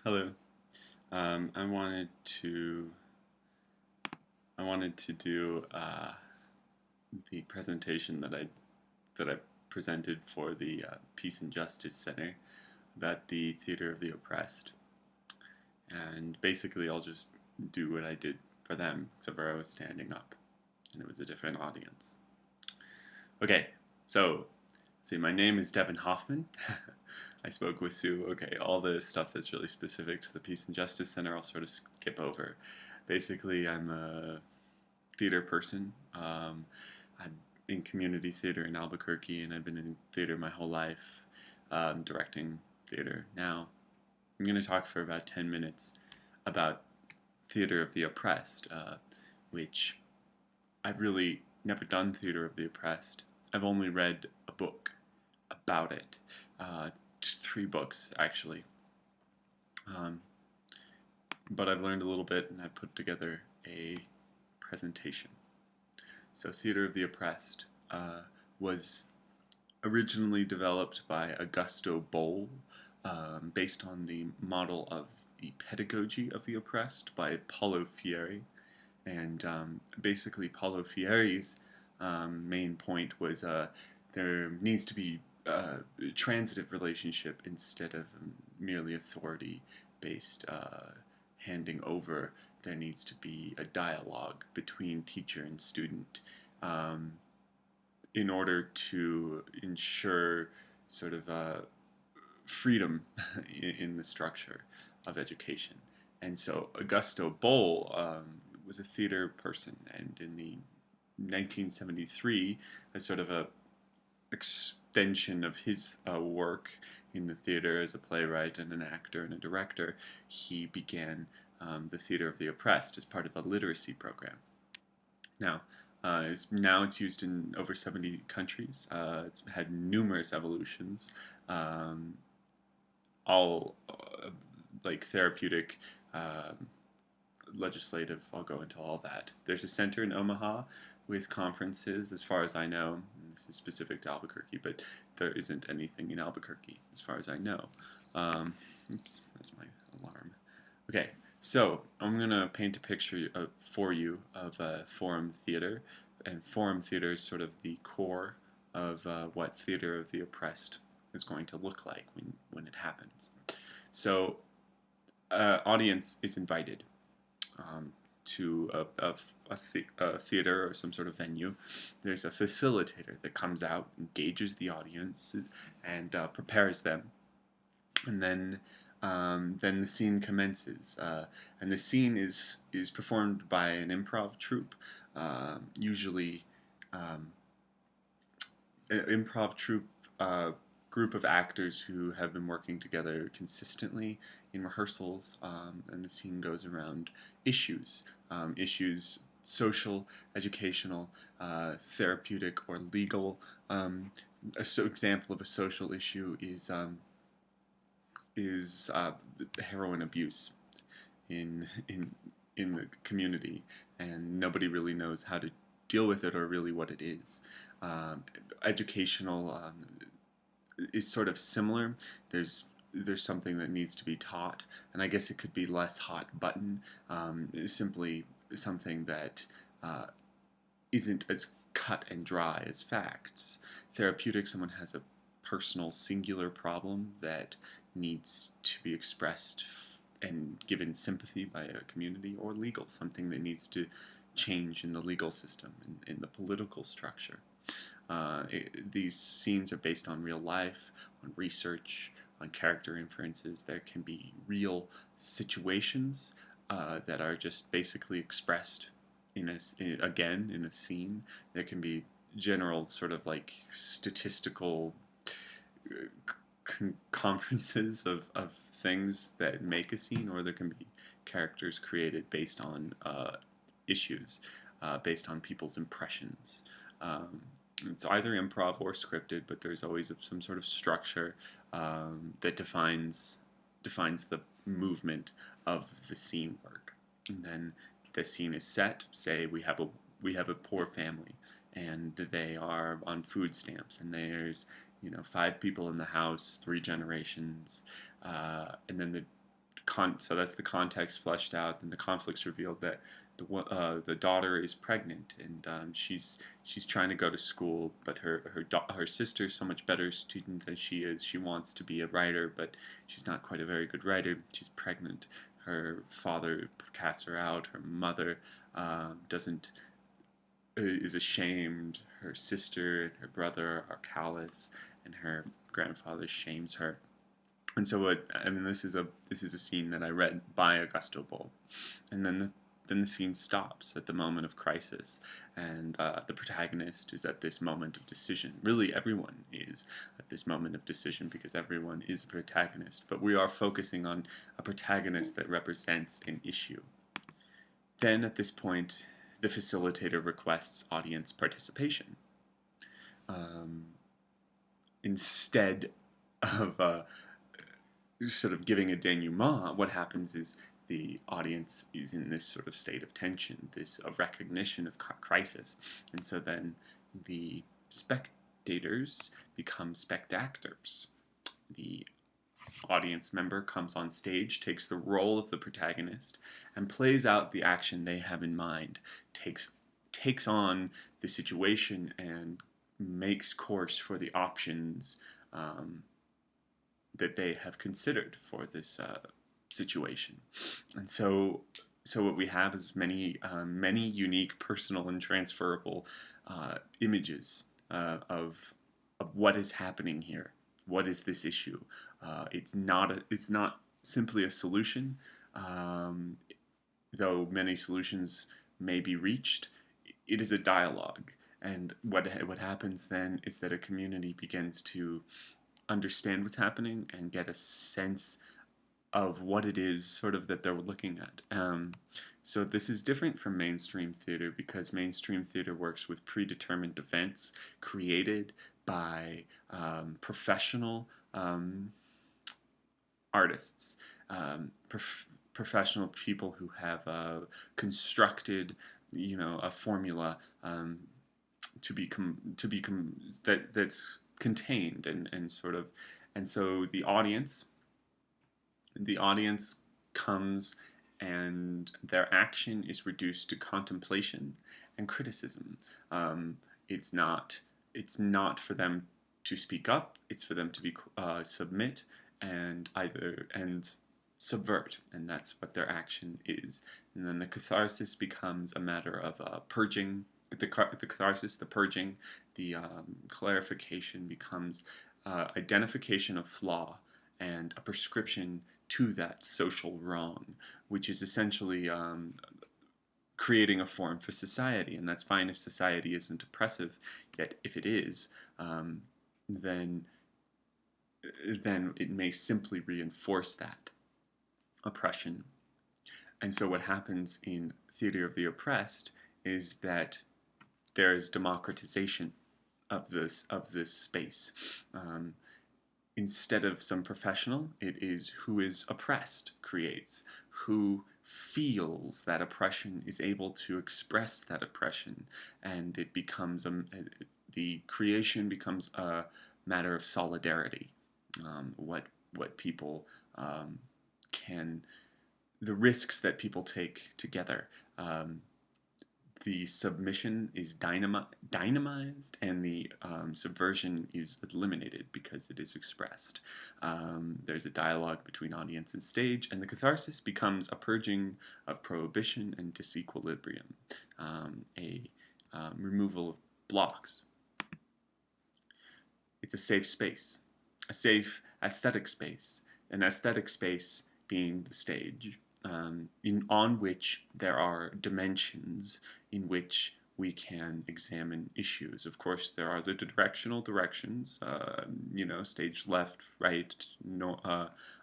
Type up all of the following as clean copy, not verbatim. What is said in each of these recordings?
Hello. I wanted to do the presentation that I presented for the Peace and Justice Center about the theater of the oppressed, and basically I'll just do what I did for them, except for I was standing up, and it was a different audience. Okay, so see, my name is Devon Hoffman. I spoke with Sue. Okay, all the stuff that's really specific to the Peace and Justice Center, I'll sort of skip over. Basically, I'm a theater person. I'm in community theater in Albuquerque, and I've been in theater my whole life, directing theater. Now, I'm going to talk for about 10 minutes about theater of the oppressed, which I've really never done theater of the oppressed. I've only read a book about it, three books actually. Um, but I've learned a little bit, and I put together a presentation. So, Theater of the Oppressed was originally developed by Augusto Boal, based on the model of the pedagogy of the oppressed by Paulo Freire. And basically, Paulo Freire's main point was there needs to be a transitive relationship instead of merely authority based handing over. There needs to be a dialogue between teacher and student um, in order to ensure sort of freedom in the structure of education. And so Augusto Boal was a theater person, and in the 1973, as sort of a extension of his work in the theater as a playwright and an actor and a director, he began the Theater of the Oppressed as part of a literacy program. Now, now it's used in over 70 countries. It's had numerous evolutions, um, all like therapeutic, legislative. I'll go into all that. There's a center in Omaha with conferences, as far as I know. And this is specific to Albuquerque, but there isn't anything in Albuquerque, as far as I know. Oops, that's my alarm. Okay, so I'm gonna paint a picture for you of forum theater, and forum theater is sort of the core of what theater of the oppressed is going to look like when it happens. So, audience is invited to a theater or some sort of venue. There's a facilitator that comes out, engages the audience, and prepares them, and then the scene commences, and the scene is performed by an improv troupe, usually um, an improv troupe group of actors who have been working together consistently in rehearsals, and the scene goes around issues, social, educational, therapeutic, or legal. Example of a social issue is heroin abuse in in in the community, and nobody really knows how to deal with it or really what it is. Educational is sort of similar. There's something that needs to be taught, and I guess it could be less hot button, simply something that isn't as cut and dry as facts. Therapeutic, someone has a personal singular problem that needs to be expressed and given sympathy by a community. Or legal, something that needs to change in the legal system, in the political structure. These scenes are based on real life, on research, on character inferences. There can be real situations that are just basically expressed again in a scene. There can be general sort of like statistical conferences of things that make a scene, or there can be characters created based on issues, based on people's impressions. It's either improv or scripted, but there's always some sort of structure that defines the movement of the scene work. And then the scene is set. Say we have a poor family, and they are on food stamps, and there's 5 people in the house, 3 generations, and then the So that's the context fleshed out, and the conflicts revealed that the daughter is pregnant, and she's trying to go to school, but her sister is so much better student than she is. She wants to be a writer, but she's not quite a very good writer. She's pregnant. Her father casts her out. Her mother doesn't is ashamed. Her sister and her brother are callous, and her grandfather shames her. And so this is a scene that I read by Augusto Boal, and then the scene stops at the moment of crisis, and the protagonist is at this moment of decision. Really, everyone is at this moment of decision because everyone is a protagonist, but we are focusing on a protagonist that represents an issue. Then at this point, the facilitator requests audience participation. Instead of sort of giving a denouement, what happens is the audience is in this sort of state of tension, this recognition of crisis, and so then the spectators become spectators. The audience member comes on stage, takes the role of the protagonist, and plays out the action they have in mind, takes on the situation and makes course for the options that they have considered for this situation. And so what we have is many unique, personal, and transferable images of what is happening here. What is this issue? It's not simply a solution, though many solutions may be reached. It is a dialogue, and what happens then is that a community begins to understand what's happening and get a sense of what it is sort of that they're looking at. So this is different from mainstream theater because mainstream theater works with predetermined events created by professional artists, professional people who have constructed, a formula to become that's contained and sort of, and so the audience comes and their action is reduced to contemplation and criticism. It's not for them to speak up. It's for them to submit and subvert, and that's what their action is. And then the catharsis becomes a matter of purging. The catharsis, the purging, the clarification becomes identification of flaw and a prescription to that social wrong, which is essentially creating a form for society. And that's fine if society isn't oppressive, yet if it is, then it may simply reinforce that oppression. And so what happens in Theater of the Oppressed is that there is democratization of this space. Instead of some professional, it is who is oppressed creates, who feels that oppression is able to express that oppression, and it becomes the creation becomes a matter of solidarity. What people the risks that people take together. The submission is dynamized, and the subversion is eliminated because it is expressed. There's a dialogue between audience and stage, and the catharsis becomes a purging of prohibition and disequilibrium, a removal of blocks. It's a safe space, a safe aesthetic space, an aesthetic space being the stage, on which there are dimensions in which we can examine issues. Of course, there are the directional directions, stage left, right,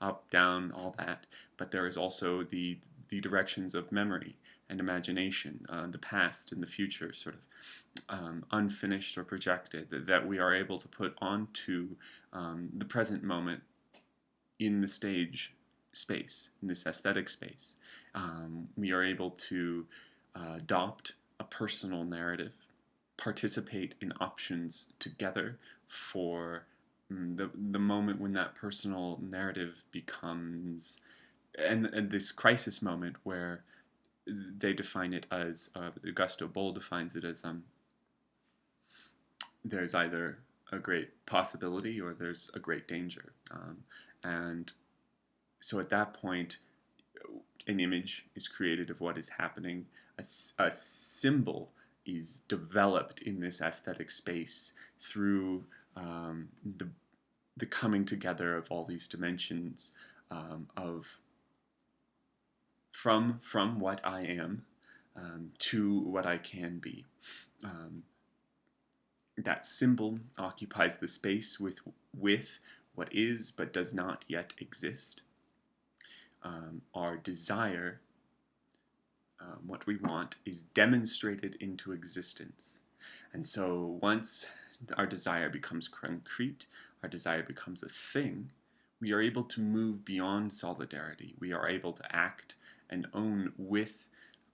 up, down, all that. But there is also the directions of memory and imagination, the past and the future, sort of unfinished or projected, that we are able to put onto the present moment in the stage space, in this aesthetic space. We are able to adopt a personal narrative, participate in options together for the moment when that personal narrative becomes and this crisis moment where they define it as Augusto Boll defines it as there's either a great possibility or there's a great danger, and so at that point, an image is created of what is happening. A symbol is developed in this aesthetic space through the coming together of all these dimensions of from what I am to what I can be. That symbol occupies the space with what is but does not yet exist. Our desire, what we want, is demonstrated into existence. And so once our desire becomes concrete, our desire becomes a thing, we are able to move beyond solidarity. We are able to act and own with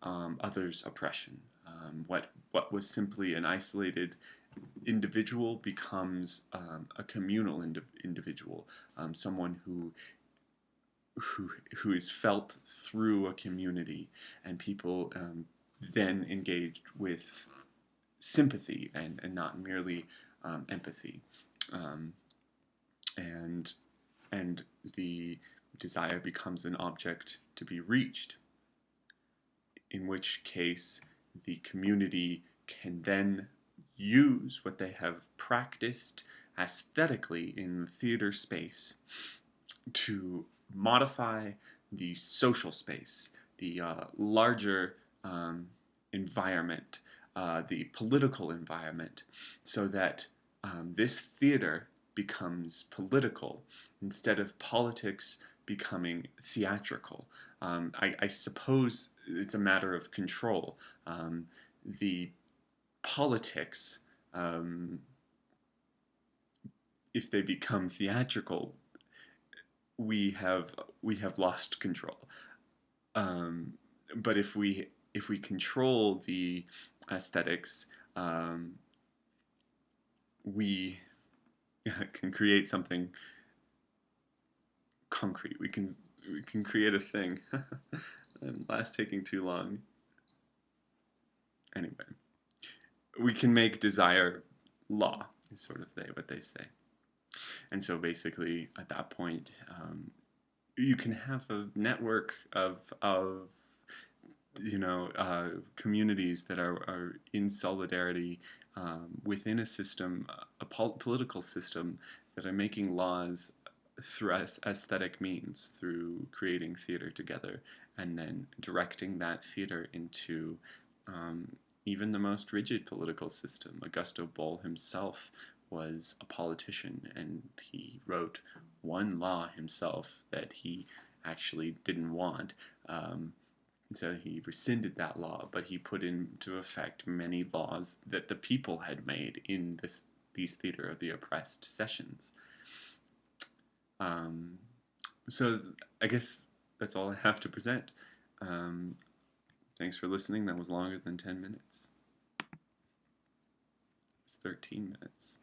others' oppression. What was simply an isolated individual becomes a communal individual, someone who is felt through a community, and people then engaged with sympathy and not merely empathy, and the desire becomes an object to be reached, in which case the community can then use what they have practiced aesthetically in the theater space to modify the social space, the larger environment, the political environment, so that this theater becomes political instead of politics becoming theatrical. I suppose it's a matter of control. The politics, if they become theatrical, we have lost control. But if we control the aesthetics, we can create something concrete. We can create a thing. And last taking too long. Anyway, we can make desire law, is sort of what they say. And so basically, at that point, you can have a network of communities that are in solidarity within a system, a political system, that are making laws through aesthetic means, through creating theater together, and then directing that theater into even the most rigid political system. Augusto Boll himself was a politician, and he wrote one law himself that he actually didn't want. So he rescinded that law, but he put into effect many laws that the people had made in these Theater of the Oppressed sessions. So I guess that's all I have to present. Thanks for listening. That was longer than 10 minutes. It was 13 minutes.